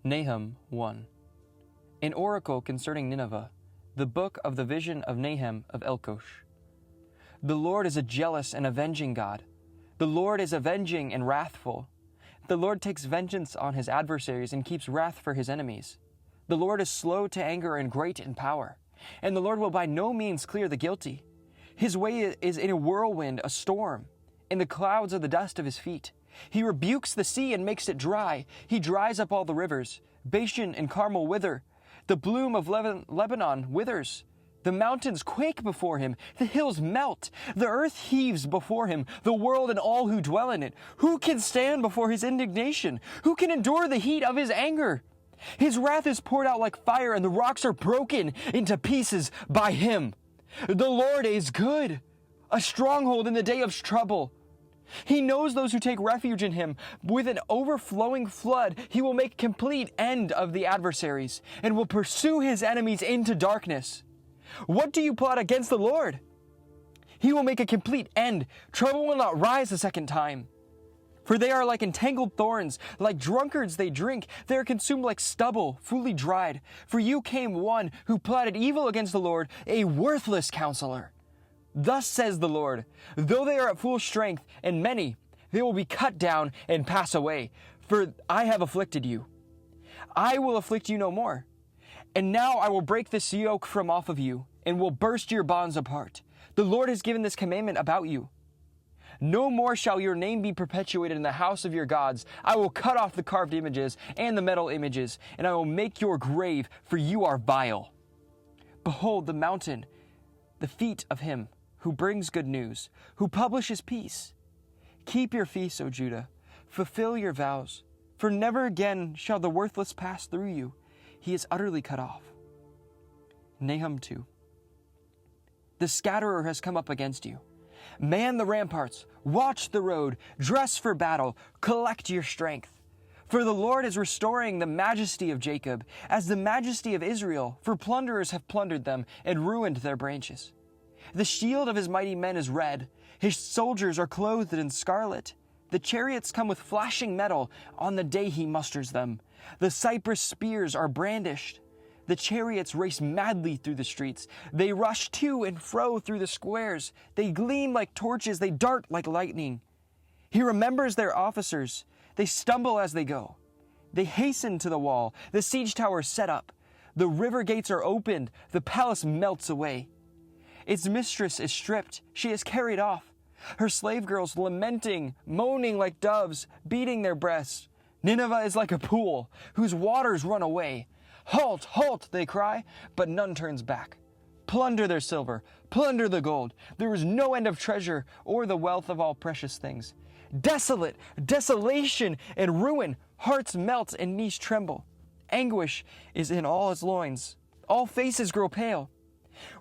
Nahum 1. An oracle concerning Nineveh, the book of the vision of Nahum of Elkosh. The Lord is a jealous and avenging God. The Lord is avenging and wrathful. The Lord takes vengeance on his adversaries and keeps wrath for his enemies. The Lord is slow to anger and great in power, and the Lord will by no means clear the guilty. His way is in a whirlwind, a storm, in the clouds of the dust of his feet. He rebukes the sea and makes it dry. He dries up all the rivers. Bashan and Carmel wither. The bloom of Lebanon withers. The mountains quake before him. The hills melt. The earth heaves before him, the world and all who dwell in it. Who can stand before his indignation? Who can endure the heat of his anger? His wrath is poured out like fire, and the rocks are broken into pieces by him. The Lord is good, a stronghold in the day of trouble. He knows those who take refuge in him. With an overflowing flood, he will make complete end of the adversaries and will pursue his enemies into darkness. What do you plot against the Lord? He will make a complete end. Trouble will not rise a second time. For they are like entangled thorns, like drunkards they drink. They are consumed like stubble, fully dried. For you came one who plotted evil against the Lord, a worthless counselor. Thus says the Lord, though they are at full strength and many, they will be cut down and pass away. For I have afflicted you. I will afflict you no more. And now I will break this yoke from off of you and will burst your bonds apart. The Lord has given this commandment about you. No more shall your name be perpetuated in the house of your gods. I will cut off the carved images and the metal images, and I will make your grave, for you are vile. Behold the mountain, the feet of him who brings good news, who publishes peace. Keep your feasts, O Judah, fulfill your vows, for never again shall the worthless pass through you. He is utterly cut off. Nahum 2. The scatterer has come up against you. Man the ramparts, watch the road, dress for battle, collect your strength. For the Lord is restoring the majesty of Jacob, as the majesty of Israel, for plunderers have plundered them and ruined their branches. The shield of his mighty men is red. His soldiers are clothed in scarlet. The chariots come with flashing metal on the day he musters them. The cypress spears are brandished. The chariots race madly through the streets. They rush to and fro through the squares. They gleam like torches. They dart like lightning. He remembers their officers. They stumble as they go. They hasten to the wall. The siege tower is set up. The river gates are opened. The palace melts away. Its mistress is stripped. She is carried off. Her slave girls lamenting, moaning like doves, beating their breasts. Nineveh is like a pool whose waters run away. Halt, halt, they cry, but none turns back. Plunder their silver, plunder the gold. There is no end of treasure or the wealth of all precious things. Desolate, desolation and ruin. Hearts melt and knees tremble. Anguish is in all its loins. All faces grow pale.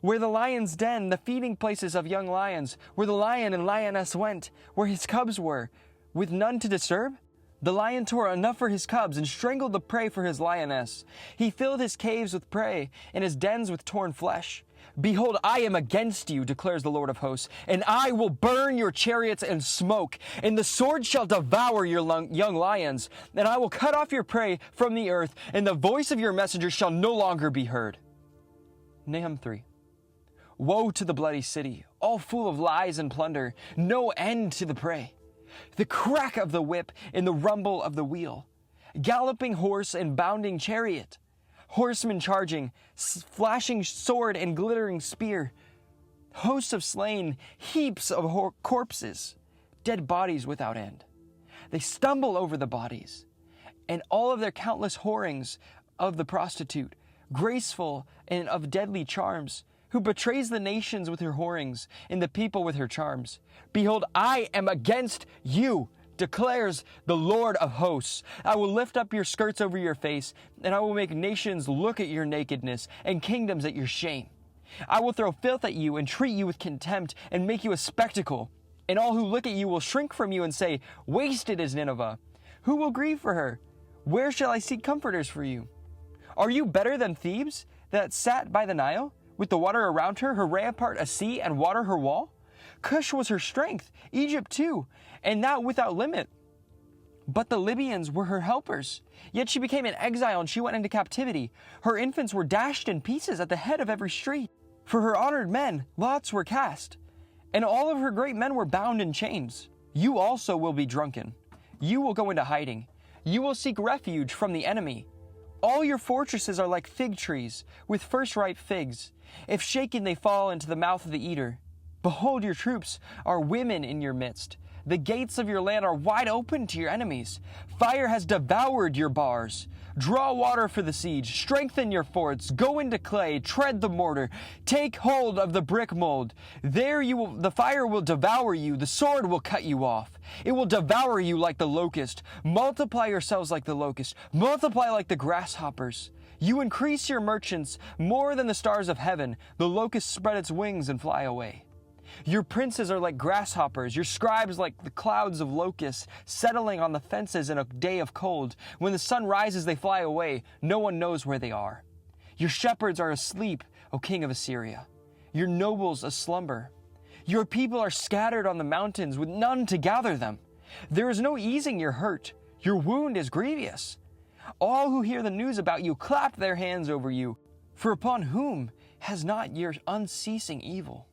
Where the lion's den, the feeding places of young lions, where the lion and lioness went, where his cubs were, with none to disturb? The lion tore enough for his cubs and strangled the prey for his lioness. He filled his caves with prey and his dens with torn flesh. Behold, I am against you, declares the Lord of hosts, and I will burn your chariots in smoke, and the sword shall devour your young lions, and I will cut off your prey from the earth, and the voice of your messengers shall no longer be heard. Nahum 3. Woe to the bloody city, all full of lies and plunder, no end to the prey. The crack of the whip and the rumble of the wheel, galloping horse and bounding chariot, horsemen charging, flashing sword and glittering spear, hosts of slain, heaps of corpses, dead bodies without end. They stumble over the bodies, and all of their countless whorings of the prostitute, graceful and of deadly charms, who betrays the nations with her whorings and the people with her charms. Behold, I am against you, declares the Lord of hosts. I will lift up your skirts over your face, and I will make nations look at your nakedness and kingdoms at your shame. I will throw filth at you and treat you with contempt and make you a spectacle. And all who look at you will shrink from you and say, wasted is Nineveh. Who will grieve for her? Where shall I seek comforters for you? Are you better than Thebes that sat by the Nile, with the water around her, her rampart a sea, and water her wall? Cush was her strength, Egypt too, and that without limit. But the Libyans were her helpers. Yet she became an exile and she went into captivity. Her infants were dashed in pieces at the head of every street. For her honored men, lots were cast, and all of her great men were bound in chains. You also will be drunken. You will go into hiding. You will seek refuge from the enemy. All your fortresses are like fig trees, with first-ripe figs. If shaken, they fall into the mouth of the eater. Behold, your troops are women in your midst. The gates of your land are wide open to your enemies. Fire has devoured your bars. Draw water for the siege. Strengthen your forts. Go into clay. Tread the mortar. Take hold of the brick mold. There the fire will devour you. The sword will cut you off. It will devour you like the locust. Multiply yourselves like the locust. Multiply like the grasshoppers. You increase your merchants more than the stars of heaven. The locust spread its wings and fly away. Your princes are like grasshoppers, your scribes like the clouds of locusts, settling on the fences in a day of cold. When the sun rises, they fly away. No one knows where they are. Your shepherds are asleep, O king of Assyria. Your nobles aslumber. Your people are scattered on the mountains with none to gather them. There is no easing your hurt. Your wound is grievous. All who hear the news about you clap their hands over you. For upon whom has not your unceasing evil?